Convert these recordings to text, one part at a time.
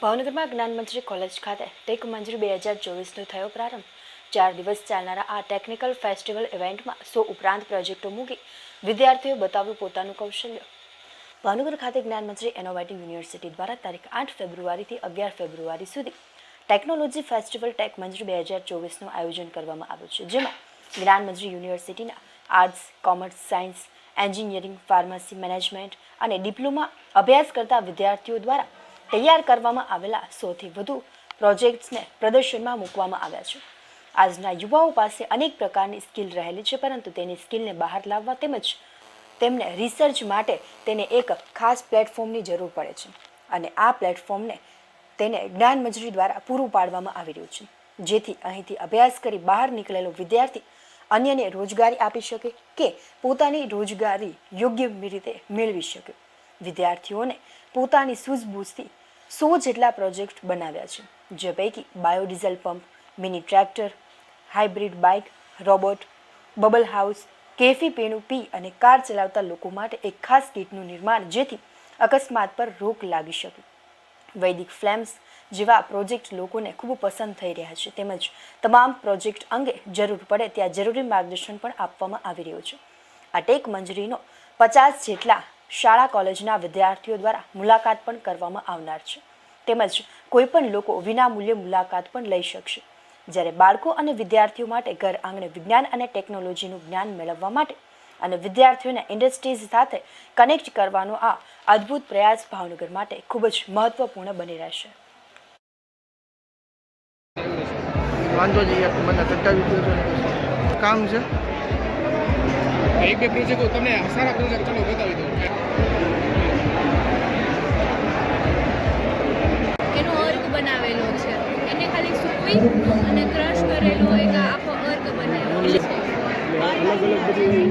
ભાવનગરમાં જ્ઞાનમંત્રી કોલેજ ખાતે ટેક મંજરી 2024નો થયો પ્રારંભ। 4 દિવસ ચાલનારા આ ટેકનિકલ ફેસ્ટિવલ ઇવેન્ટમાં 100 ઉપરાંત પ્રોજેક્ટો મૂકી વિદ્યાર્થીઓએ બતાવ્યું પોતાનું કૌશલ્ય। ભાવનગર ખાતે જ્ઞાનમંત્રી ઇનોવેટિવ યુનિવર્સિટી દ્વારા તારીખ 8 ફેબ્રુઆરીથી 11 ફેબ્રુઆરી સુધી ટેકનોલોજી ફેસ્ટિવલ ટેક મંજરી 2024નું આયોજન કરવામાં આવ્યું છે, જેમાં જ્ઞાનમંત્રી યુનિવર્સિટીના arts, commerce, science, engineering, pharmacy, management અને ડિપ્લોમા અભ્યાસ કરતા વિદ્યાર્થીઓ દ્વારા તૈયાર કરવામાં આવેલા 100થી વધુ પ્રોજેક્ટ્સને પ્રદર્શનમાં મૂકવામાં આવ્યા છે। આજના યુવાઓ પાસે અનેક પ્રકારની સ્કિલ રહેલી છે, પરંતુ તેની સ્કિલને બહાર લાવવા તેમજ તેમને રિસર્ચ માટે તેને એક ખાસ પ્લેટફોર્મની જરૂર પડે છે અને આ પ્લેટફોર્મને તેને જ્ઞાનમંજરી દ્વારા પૂરું પાડવામાં આવી રહ્યું છે, જેથી અહીંથી અભ્યાસ કરી બહાર નીકળેલો વિદ્યાર્થી અન્યને રોજગારી આપી શકે કે પોતાની રોજગારી યોગ્ય રીતે મેળવી શકે। વિદ્યાર્થીઓને પોતાની સૂઝબૂઝથી 100 જેટલા પ્રોજેક્ટ બનાવ્યા છે, જે પૈકી biodiesel pump, mini tractor, hybrid bike, robot, bubble house, કેફી પીણું પી અને કાર ચલાવતા લોકો માટે એક ખાસ કીટનું નિર્માણ, જેથી અકસ્માત પર રોક લાગી શકે। વૈદિક ફ્લેમ્સ જેવા પ્રોજેક્ટ લોકોને ખૂબ પસંદ થઈ રહ્યા છે, તેમજ તમામ પ્રોજેક્ટ અંગે જરૂર પડે ત્યાં જરૂરી માર્ગદર્શન પણ આપવામાં આવી રહ્યું છે। આ ટેક મંજરીનો 50 જેટલા શાળા કોલેજના વિદ્યાર્થીઓ દ્વારા મુલાકાત પણ કરવામાં આવનાર છે, તેમજ કોઈપણ લોકો વિનામૂલ્યે મુલાકાત પણ લઈ શકશે। જ્યારે બાળકો અને વિદ્યાર્થીઓ માટે ઘર આંગણે વિજ્ઞાન અને ટેકનોલોજીનું જ્ઞાન મેળવવા માટે અને વિદ્યાર્થીઓને ઇન્ડસ્ટ્રીઝ સાથે કનેક્ટ કરવાનો આ અદ્ભુત પ્રયાસ ભાવનગર માટે ખૂબ જ મહત્વપૂર્ણ બની રહેશે। વાંધો જોઈએ મને કામ છે એક બે પ્રોજેક્ટ તમને સારા પ્રોજેક્ટ ચાલો બતાવી દઉં। એનો અર્ક બનાવેલો છે, એને ખાલી સૂકવી અને ક્રશ કરેલો એક આખો અર્ક બનાવેલો છે। અલગ અલગ બધી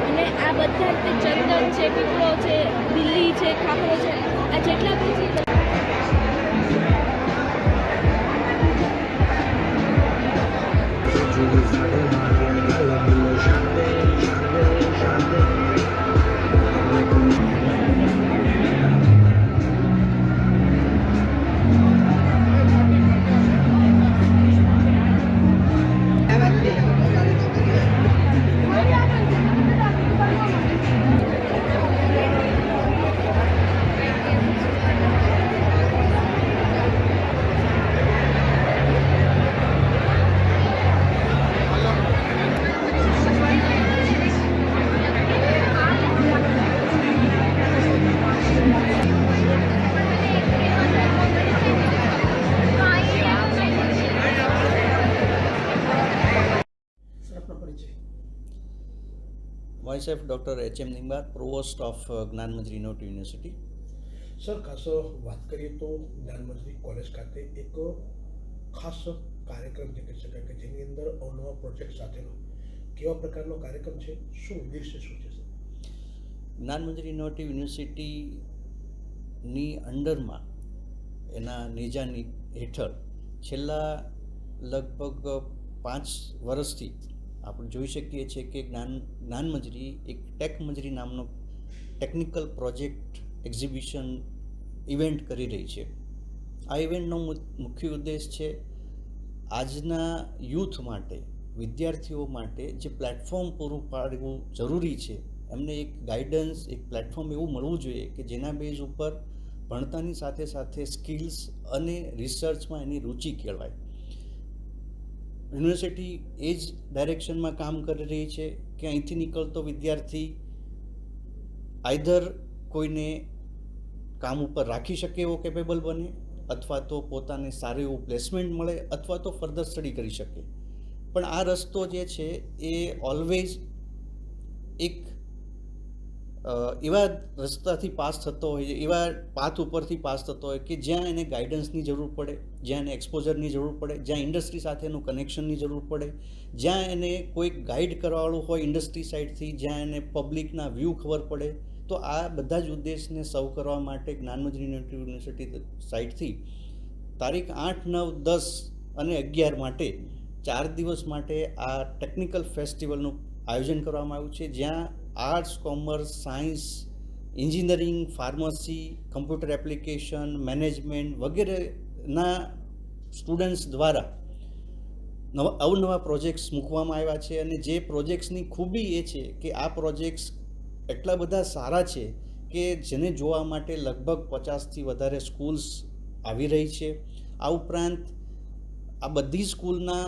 અને આ બધા જ ચંદન છે, પીપળો છે, દિલ્હી છે, ખાખરો છે, આ જેટલા બી છે Myself, Dr. H.M. Nimbar, Provost of Gyanmanjari innovative university. Sir, ખાસ વાત કરીએ તો જ્ઞાનમંજરી કોલેજ ખાતે એક ખાસ કાર્યક્રમ જે કહી શકાય કે જેની અંદર અવનવા પ્રોજેક્ટ સાથેનો કેવા પ્રકારનો કાર્યક્રમ છે, શું ઉદ્દેશ્ય શું છે સર? જ્ઞાનમંજરી ઇનોવેટિવ યુનિવર્સિટીની અંડરમાં એના નેજાની હેઠળ છેલ્લા લગભગ 5 વર્ષથી આપણે જોઈ શકીએ છીએ કે જ્ઞાનમંજરી એક ટેક મંજરી નામનો ટેકનિકલ પ્રોજેક્ટ એક્ઝિબિશન ઇવેન્ટ કરી રહી છે। આ ઇવેન્ટનો મુખ્ય ઉદ્દેશ છે આજના યુથ માટે, વિદ્યાર્થીઓ માટે જે પ્લેટફોર્મ પૂરું પાડવું જરૂરી છે, એમને એક ગાઈડન્સ, એક પ્લેટફોર્મ એવું મળવું જોઈએ કે જેના બેઝ ઉપર ભણતાની સાથે સાથે સ્કિલ્સ અને રિસર્ચમાં એની રુચિ કેળવાય। યુનિવર્સિટી એ જ ડાયરેક્શનમાં કામ કરી રહી છે કે અહીંથી નીકળતો વિદ્યાર્થી આઈધર કોઈને કામ ઉપર રાખી શકે એવો કેપેબલ બને, અથવા તો પોતાને સારું એવું પ્લેસમેન્ટ મળે, અથવા તો ફર્ધર સ્ટડી કરી શકે। પણ આ રસ્તો જે છે એ ઓલવેઝ એક એવા રસ્તાથી પાસ થતો હોય છે, એવા પાથ ઉપરથી પાસ થતો હોય કે જ્યાં એને ગાઈડન્સની જરૂર પડે, જ્યાં એને એક્સપોઝરની જરૂર પડે, જ્યાં ઇન્ડસ્ટ્રી સાથેનું કનેક્શનની જરૂર પડે, જ્યાં એને કોઈક ગાઈડ કરવાવાળું હોય ઇન્ડસ્ટ્રી સાઇડથી, જ્યાં એને પબ્લિકના વ્યૂ ખબર પડે। તો આ બધા જ ઉદ્દેશને સર્વ કરવા માટે જ્ઞાનમંજરી યુનિવર્સિટી સાઇડથી તારીખ 8, 9, 10 અને 11 માટે 4 દિવસ માટે આ ટેકનિકલ ફેસ્ટિવલનું આયોજન કરવામાં આવ્યું છે, જ્યાં arts, commerce, science, engineering, pharmacy, computer application, management વગેરેના સ્ટુડન્ટ્સ દ્વારા અવનવા પ્રોજેક્ટ્સ મૂકવામાં આવ્યા છે. અને જે પ્રોજેક્ટ્સની ખૂબી એ છે કે આ પ્રોજેક્ટ્સ એટલા બધા સારા છે કે જેને જોવા માટે લગભગ 50થી વધારે સ્કૂલ્સ આવી રહી છે. આ ઉપરાંત આ બધી સ્કૂલના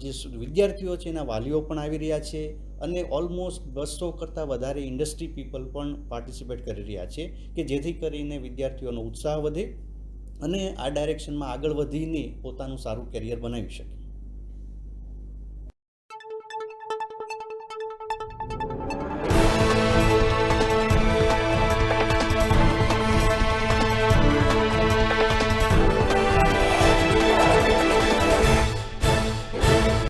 જે વિદ્યાર્થીઓ છે એના વાલીઓ પણ આવી રહ્યા છે અને ઓલમોસ્ટ 200 કરતાં વધારે ઇન્ડસ્ટ્રી પીપલ પણ પાર્ટિસિપેટ કરી રહ્યા છે કે જેથી કરીને વિદ્યાર્થીઓનો ઉત્સાહ વધે અને આ ડાયરેક્શનમાં આગળ વધીને પોતાનું સારું કેરિયર બનાવી શકે.